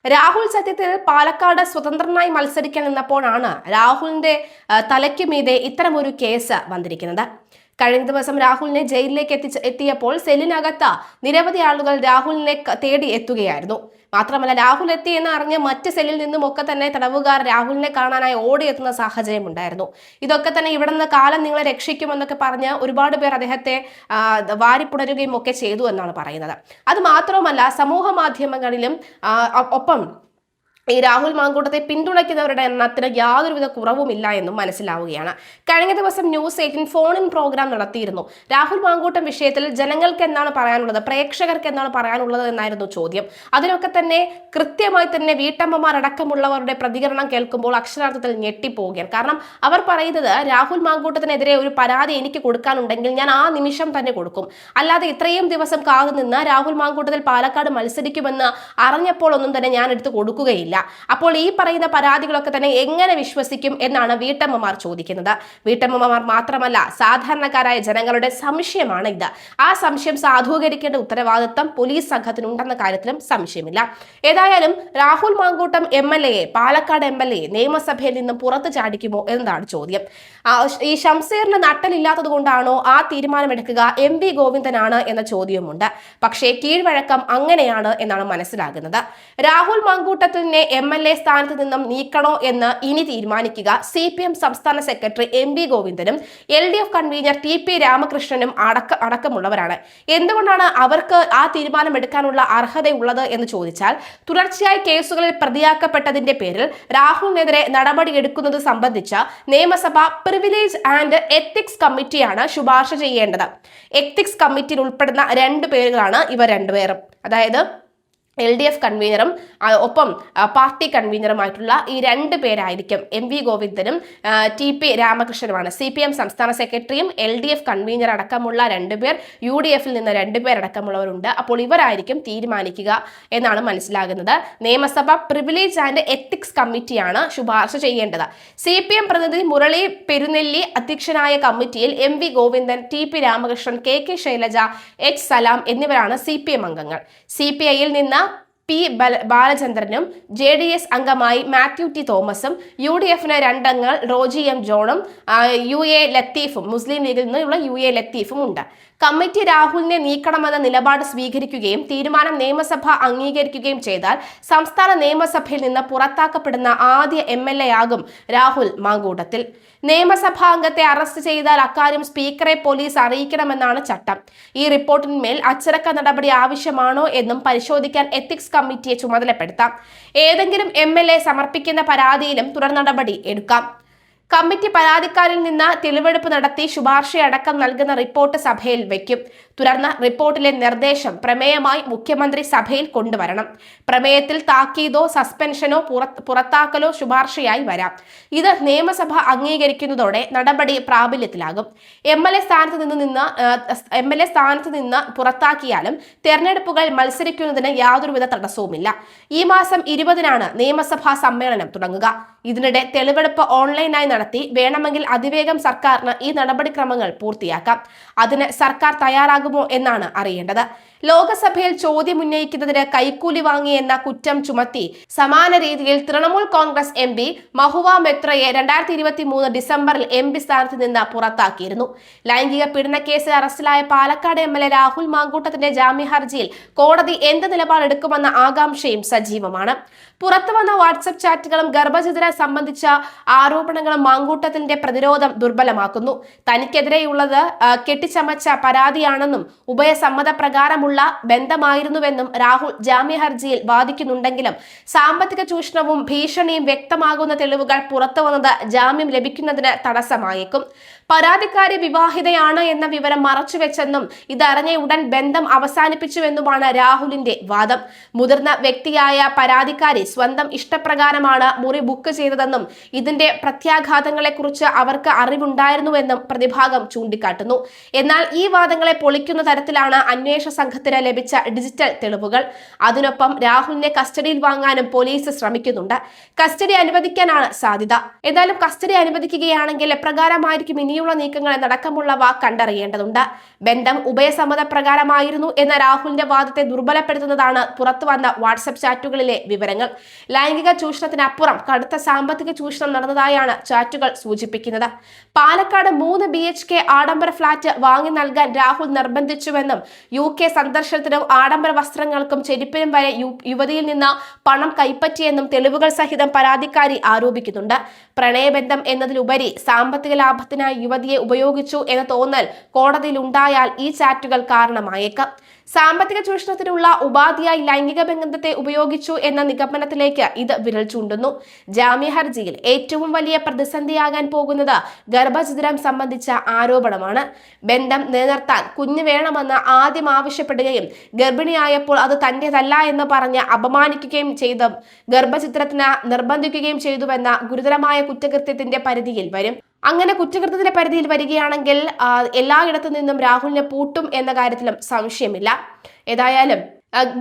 രാഹുൽ സത്യത്തിൽ പാലക്കാട് സ്വതന്ത്രനായി മത്സരിക്കാൻ നിന്നപ്പോഴാണ് രാഹുലിന്റെ തലയ്ക്ക് മീതെ ഇത്തരമൊരു കേസ് വന്നിരിക്കുന്നത്. കഴിഞ്ഞ ദിവസം രാഹുലിനെ ജയിലിലേക്ക് എത്തിയപ്പോൾ സെല്ലിനകത്ത് നിരവധി ആളുകൾ രാഹുലിനെ തേടി എത്തുകയായിരുന്നു. മാത്രമല്ല, രാഹുൽ എത്തി എന്ന് അറിഞ്ഞ് മറ്റ് സെല്ലിൽ നിന്നും ഒക്കെ തന്നെ തടവുകാർ രാഹുലിനെ കാണാനായി ഓടിയെത്തുന്ന സാഹചര്യം ഉണ്ടായിരുന്നു. ഇതൊക്കെ തന്നെ ഇവിടെ നിന്ന് കാലം നിങ്ങളെ രക്ഷിക്കുമെന്നൊക്കെ പറഞ്ഞ് ഒരുപാട് പേർ അദ്ദേഹത്തെ വാരിപ്പുണരുകയും ഒക്കെ ചെയ്തു എന്നാണ് പറയുന്നത്. അത് മാത്രവുമല്ല, സമൂഹ മാധ്യമങ്ങളിലും ഒപ്പം ഈ രാഹുൽ മാങ്കൂട്ടത്തെ പിന്തുണയ്ക്കുന്നവരുടെ എണ്ണത്തിന് യാതൊരുവിധ കുറവുമില്ല എന്നും മനസ്സിലാവുകയാണ്. കഴിഞ്ഞ ദിവസം ന്യൂസ് 18 ഫോൺ ഇൻ പ്രോഗ്രാം നടത്തിയിരുന്നു. രാഹുൽ മാങ്കൂട്ടം വിഷയത്തിൽ ജനങ്ങൾക്ക് എന്താണ് പറയാനുള്ളത്, പ്രേക്ഷകർക്ക് എന്താണ് പറയാനുള്ളത് എന്നായിരുന്നു ചോദ്യം. അതിനൊക്കെ തന്നെ കൃത്യമായി തന്നെ വീട്ടമ്മമാർ അടക്കമുള്ളവരുടെ പ്രതികരണം കേൾക്കുമ്പോൾ അക്ഷരാർത്ഥത്തിൽ ഞെട്ടിപ്പോവുകയാണ്. കാരണം അവർ പറയുന്നത്, രാഹുൽ മാങ്കൂട്ടത്തിനെതിരെ ഒരു പരാതി എനിക്ക് കൊടുക്കാനുണ്ടെങ്കിൽ ഞാൻ ആ നിമിഷം തന്നെ കൊടുക്കും. അല്ലാതെ ഇത്രയും ദിവസം കാതു നിന്ന് രാഹുൽ മാങ്കൂട്ടത്തിൽ പാലക്കാട് മത്സരിക്കുമെന്ന് അറിഞ്ഞപ്പോൾ ഒന്നും തന്നെ ഞാൻ എടുത്തു കൊടുക്കുകയില്ല. അപ്പോൾ ഈ പറയുന്ന പരാതികളൊക്കെ തന്നെ എങ്ങനെ വിശ്വസിക്കും എന്നാണ് വീട്ടമ്മമാർ ചോദിക്കുന്നത്. വീട്ടമ്മമാർ മാത്രമല്ല, സാധാരണക്കാരായ ജനങ്ങളുടെ സംശയമാണ് ഇത്. ആ സംശയം സാധൂകരിക്കേണ്ട ഉത്തരവാദിത്തം പോലീസ് സംഘത്തിനുണ്ടെന്ന കാര്യത്തിലും സംശയമില്ല. ഏതായാലും രാഹുൽ മാങ്കൂട്ടം പാലക്കാട് MLA നിയമസഭയിൽ നിന്നും പുറത്തു ചാടിക്കുമോ എന്നതാണ് ചോദ്യം. ഈ ഷംസീറിന് നട്ടലില്ലാത്തത് കൊണ്ടാണോ ആ തീരുമാനമെടുക്കുക MV ഗോവിന്ദനാണ് എന്ന ചോദ്യവുമുണ്ട്. പക്ഷേ കീഴ്വഴക്കം അങ്ങനെയാണ് എന്നാണ് മനസ്സിലാകുന്നത്. രാഹുൽ മാങ്കൂട്ടത്തിനെ MLA സ്ഥാനത്ത് നിന്നും നീക്കണോ എന്ന് ഇനി തീരുമാനിക്കുക CPM സംസ്ഥാന secretary MV ഗോവിന്ദനും LDF convener TP രാമകൃഷ്ണനും അടക്കമുള്ളവരാണ്. എന്തുകൊണ്ടാണ് അവർക്ക് ആ തീരുമാനം എടുക്കാനുള്ള അർഹതയുള്ളത് എന്ന് ചോദിച്ചാൽ, തുടർച്ചയായി കേസുകളിൽ പ്രതിയാക്കപ്പെട്ടതിന്റെ പേരിൽ രാഹുലിനെതിരെ നടപടിയെടുക്കുന്നത് സംബന്ധിച്ച നിയമസഭ പ്രിവിലേജ് ആൻഡ് എത്തിക്സ് കമ്മിറ്റിയാണ് ശുപാർശ ചെയ്യേണ്ടത്. എത്തിക്സ് കമ്മിറ്റിയിൽ ഉൾപ്പെടുന്ന 2 പേരുകളാണ് ഇവർ രണ്ടുപേരും. അതായത് LDF കൺവീനറും ഒപ്പം പാർട്ടി കൺവീനറുമായിട്ടുള്ള ഈ 2 പേരായിരിക്കും MV ഗോവിന്ദനും TP രാമകൃഷ്ണനുമാണ്. CPM സംസ്ഥാന സെക്രട്ടറിയും LDF കൺവീനർ അടക്കമുള്ള 2 പേർ, UDFിൽ നിന്ന് 2 പേർ അടക്കമുള്ളവരുണ്ട്. അപ്പോൾ ഇവരായിരിക്കും തീരുമാനിക്കുക എന്നാണ് മനസ്സിലാകുന്നത്. നിയമസഭ പ്രിവിലേജ് ആൻഡ് എത്തിക്സ് കമ്മിറ്റിയാണ് ശുപാർശ ചെയ്യേണ്ടത്. CPM പ്രതിനിധി മുരളി പെരുന്നെല്ലി അധ്യക്ഷനായ കമ്മിറ്റിയിൽ MV Govindan, TP Ramakrishnan, KK Shailaja, H സലാം എന്നിവരാണ് CPM അംഗങ്ങൾ. CPIയിൽ നിന്ന് P ബാലചന്ദ്രനും JDS അംഗമായി മാത്യു T തോമസും, UDFിന് 2 അംഗങ്ങൾ റോജി M ജോണും UA ലത്തീഫും, മുസ്ലിം ലീഗിൽ നിന്നുള്ള UA ലത്തീഫും ഉണ്ട്. കമ്മിറ്റി രാഹുലിനെ നീക്കണമെന്ന നിലപാട് സ്വീകരിക്കുകയും തീരുമാനം നിയമസഭ അംഗീകരിക്കുകയും ചെയ്താൽ സംസ്ഥാന നിയമസഭയിൽ നിന്ന് പുറത്താക്കപ്പെടുന്ന ആദ്യ MLA ആകും രാഹുൽ മാങ്കൂട്ടത്തിൽ. നിയമസഭാ അംഗത്തെ അറസ്റ്റ് ചെയ്താൽ അക്കാര്യം സ്പീക്കറെ പോലീസ് അറിയിക്കണമെന്നാണ് ചട്ടം. ഈ റിപ്പോർട്ടിന്മേൽ അച്ചടക്ക നടപടി ആവശ്യമാണോ എന്നും പരിശോധിക്കാൻ എത്തിക്സ് കമ്മിറ്റിയെ ചുമതലപ്പെടുത്താം. ഏതെങ്കിലും MLA സമർപ്പിക്കുന്ന പരാതിയിലും തുടർ നടപടി എടുക്കാം. കമ്മിറ്റി പരാതിക്കാരിൽ നിന്ന് തെളിവെടുപ്പ് നടത്തി ശുപാർശയടക്കം നൽകുന്ന റിപ്പോർട്ട് സഭയിൽ വയ്ക്കും. തുടർന്ന് റിപ്പോർട്ടിലെ നിർദ്ദേശം പ്രമേയമായി മുഖ്യമന്ത്രി സഭയിൽ കൊണ്ടുവരണം. പ്രമേയത്തിൽ താക്കീതോ സസ്പെൻഷനോ പുറത്താക്കലോ ശുപാർശയായി വരാം. ഇത് നിയമസഭ അംഗീകരിക്കുന്നതോടെ നടപടി പ്രാബല്യത്തിലാകും. MLA സ്ഥാനത്ത് നിന്ന് പുറത്താക്കിയാലും തെരഞ്ഞെടുപ്പുകൾ മത്സരിക്കുന്നതിന് യാതൊരുവിധ തടസ്സവുമില്ല. ഈ മാസം 20-നാണ് നിയമസഭാ സമ്മേളനം തുടങ്ങുക. ഇതിനിടെ തെളിവെടുപ്പ് ഓൺലൈനായി നടത്തി വേണമെങ്കിൽ അതിവേഗം സർക്കാരിന് ഈ നടപടിക്രമങ്ങൾ പൂർത്തിയാക്കാം. അതിന് സർക്കാർ തയ്യാറാകുമോ എന്നാണ് അറിയേണ്ടത്. ലോക്സഭയിൽ ചോദ്യം ഉന്നയിക്കുന്നതിന് കൈക്കൂലി വാങ്ങിയെന്ന കുറ്റം ചുമത്തി സമാന രീതിയിൽ തൃണമൂൽ കോൺഗ്രസ് MP മഹുവ മെത്രയെ 2023 ഡിസംബറിൽ MP സ്ഥാനത്ത് നിന്ന് പുറത്താക്കിയിരുന്നു. ലൈംഗിക പീഡന കേസിൽ അറസ്റ്റിലായ പാലക്കാട് MLA രാഹുൽ മാങ്കൂട്ടത്തിന്റെ ജാമ്യ ഹർജിയിൽ കോടതി എന്ത് നിലപാടെടുക്കുമെന്ന ആകാംക്ഷയും സജീവമാണ്. പുറത്തുവന്ന വാട്സ്ആപ്പ് ചാറ്റുകളും ഗർഭചിത്രം സംബന്ധിച്ച ആരോപണങ്ങളും മാങ്കൂട്ടത്തിന്റെ പ്രതിരോധം ദുർബലമാക്കുന്നു. തനിക്കെതിരെയുള്ളത് കെട്ടിച്ചമച്ച പരാതിയാണെന്നും ഉഭയസമ്മതപ്രകാരമുള്ള ബന്ധമായിരുന്നുവെന്നും രാഹുൽ ജാമ്യ ഹർജിയിൽ വാദിക്കുന്നുണ്ടെങ്കിലും സാമ്പത്തിക ചൂഷണവും ഭീഷണിയും വ്യക്തമാകുന്ന തെളിവുകൾ പുറത്തുവന്നത് ജാമ്യം ലഭിക്കുന്നതിന് തടസ്സമായേക്കും. പരാതിക്കാരി വിവാഹിതയാണ് എന്ന വിവരം മറച്ചുവെച്ചെന്നും ഇതറിഞ്ഞ ഉടൻ ബന്ധം അവസാനിപ്പിച്ചുവെന്നുമാണ് രാഹുലിന്റെ വാദം. മുതിർന്ന വ്യക്തിയായ പരാതിക്കാരി സ്വന്തം ഇഷ്ടപ്രകാരമാണ് മുറി ബുക്ക് ചെയ്തതെന്നും ഇതിന്റെ പ്രത്യാഘാതങ്ങളെക്കുറിച്ച് അവർക്ക് അറിവുണ്ടായിരുന്നുവെന്നും പ്രതിഭാഗം ചൂണ്ടിക്കാട്ടുന്നു. എന്നാൽ ഈ വാദങ്ങളെ പൊളിക്കുന്ന തരത്തിലാണ് അന്വേഷണ സംഘത്തിന് ലഭിച്ച ഡിജിറ്റൽ തെളിവുകൾ. അതിനൊപ്പം രാഹുലിനെ കസ്റ്റഡിയിൽ വാങ്ങാനും പോലീസ് ശ്രമിക്കുന്നുണ്ട്. കസ്റ്റഡി അനുവദിക്കാനാണ് സാധ്യത. ഏതായാലും കസ്റ്റഡി അനുവദിക്കുകയാണെങ്കിൽ എപ്രകാരമായിരിക്കും ഇനി ഇനിയുള്ള നീക്കങ്ങൾ എന്നടക്കമുള്ളവ കണ്ടറിയേണ്ടതുണ്ട്. ബന്ധം ഉഭയസമ്മതപ്രകാരമായിരുന്നു എന്ന രാഹുലിന്റെ വാദത്തെ ദുർബലപ്പെടുത്തുന്നതാണ് പുറത്തുവന്ന വാട്സ്ആപ്പ് ചാറ്റുകളിലെ വിവരങ്ങൾ. ലൈംഗിക ചൂഷണത്തിനപ്പുറം കടുത്ത സാമ്പത്തിക ചൂഷണം നടന്നതായാണ് ചാറ്റുകൾ സൂചിപ്പിക്കുന്നത്. പാലക്കാട് 3 BHK ആഡംബര ഫ്ളാറ്റ് വാങ്ങി നൽകാൻ രാഹുൽ നിർബന്ധിച്ചുവെന്നും UK സന്ദർശനത്തിനും ആഡംബര വസ്ത്രങ്ങൾക്കും ചെരുപ്പിനും വരെ യുവതിയിൽ നിന്ന് പണം കൈപ്പറ്റിയെന്നും തെളിവുകൾ സഹിതം പരാതിക്കാരി ആരോപിക്കുന്നുണ്ട്. പ്രണയബന്ധം എന്നതിലുപരി സാമ്പത്തിക ലാഭത്തിനായി യുവതിയെ ഉപയോഗിച്ചു എന്ന തോന്നൽ കോടതിയിൽ ഉണ്ടായാൽ ഈ ചാറ്റുകൾ കാരണമായേക്കാം. സാമ്പത്തിക ചൂഷണത്തിനുള്ള ഉപാധിയായി ലൈംഗിക ബന്ധത്തെ ഉപയോഗിച്ചു എന്ന നിഗമനത്തിലേക്ക് ഇത് വിരൽ ചൂണ്ടുന്നു. ജാമ്യ ഹർജിയിൽ ഏറ്റവും വലിയ പ്രതിസന്ധിയാകാൻ പോകുന്നത് ഗർഭഛിദ്രം സംബന്ധിച്ച ആരോപണമാണ്. ബന്ധം നിലനിർത്താൻ കുഞ്ഞ് വേണമെന്ന് ആദ്യം ആവശ്യപ്പെടുകയും ഗർഭിണിയായപ്പോൾ അത് തന്റേതല്ല എന്ന് പറഞ്ഞ് അപമാനിക്കുകയും ചെയ്ത് ഗർഭഛിദ്രത്തിന് നിർബന്ധിക്കുകയും ചെയ്തുവെന്ന ഗുരുതരമായ കുറ്റകൃത്യത്തിന്റെ പരിധിയിൽ വരും. അങ്ങനെ കുറ്റകൃത്യത്തിന്റെ പരിധിയിൽ വരികയാണെങ്കിൽ എല്ലായിടത്തു നിന്നും രാഹുലിനെ പൂട്ടും എന്ന കാര്യത്തിലും സംശയമില്ല. ഏതായാലും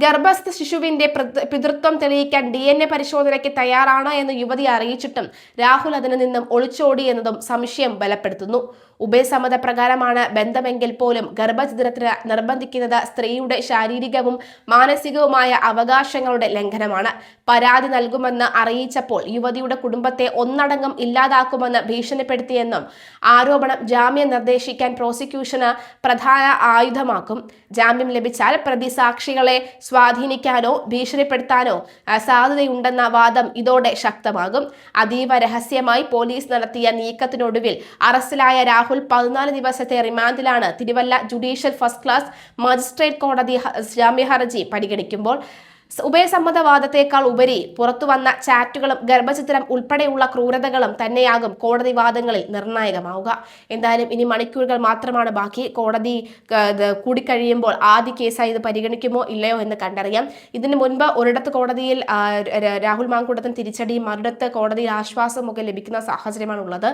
ഗർഭസ്ഥ ശിശുവിന്റെ പിതൃത്വം തെളിയിക്കാൻ DNA പരിശോധനയ്ക്ക് തയ്യാറാണ് എന്ന് യുവതി അറിയിച്ചിട്ടും രാഹുൽ അതിന് നിന്നും ഒളിച്ചോടി എന്നതും സംശയം ബലപ്പെടുത്തുന്നു. ഉഭയസമ്മത പ്രകാരമാണ് ബന്ധമെങ്കിൽ പോലും ഗർഭഛിദ്രത്തിന് നിർബന്ധിക്കുന്നത് സ്ത്രീയുടെ ശാരീരികവും മാനസികവുമായ അവകാശങ്ങളുടെ ലംഘനമാണ്. പരാതി നൽകുമെന്ന് അറിയിച്ചപ്പോൾ യുവതിയുടെ കുടുംബത്തെ ഒന്നടങ്കം ഇല്ലാതാക്കുമെന്ന് ഭീഷണിപ്പെടുത്തിയെന്നും ആരോപണം ജാമ്യം നിർദ്ദേശിക്കാൻ പ്രോസിക്യൂഷന് പ്രധാന ആയുധമാക്കും. ജാമ്യം ലഭിച്ചാൽ പ്രതി സാക്ഷികളെ സ്വാധീനിക്കാനോ ഭീഷണിപ്പെടുത്താനോ സാധ്യതയുണ്ടെന്ന വാദം ഇതോടെ ശക്തമാകും. അതീവ രഹസ്യമായി പോലീസ് നടത്തിയ നീക്കത്തിനൊടുവിൽ അറസ്റ്റിലായ രാഹുൽ 14 ദിവസത്തെ റിമാൻഡിലാണ്. Thiruvalla judicial first class magistrate കോടതി ജാമ്യ ഹർജി പരിഗണിക്കുമ്പോൾ ഉഭയസമ്മതവാദത്തെക്കാൾ ഉപരി പുറത്തുവന്ന ചാറ്റുകളും ഗർഭഛിദ്രം ഉൾപ്പെടെയുള്ള ക്രൂരതകളും തന്നെയാകും കോടതി വാദങ്ങളിൽ നിർണായകമാവുക. എന്തായാലും ഇനി മണിക്കൂറുകൾ മാത്രമാണ് ബാക്കി. കോടതി കൂടിക്കഴിയുമ്പോൾ ആദ്യ കേസായി ഇത് പരിഗണിക്കുമോ ഇല്ലയോ എന്ന് കണ്ടറിയാം. ഇതിനു മുൻപ് ഒരിടത്ത് കോടതിയിൽ രാഹുൽ മാങ്കൂട്ടത്തിന് തിരിച്ചടിയും മറിടത്ത് കോടതിയിൽ ആശ്വാസമൊക്കെ ലഭിക്കുന്ന സാഹചര്യമാണ് ഉള്ളത്.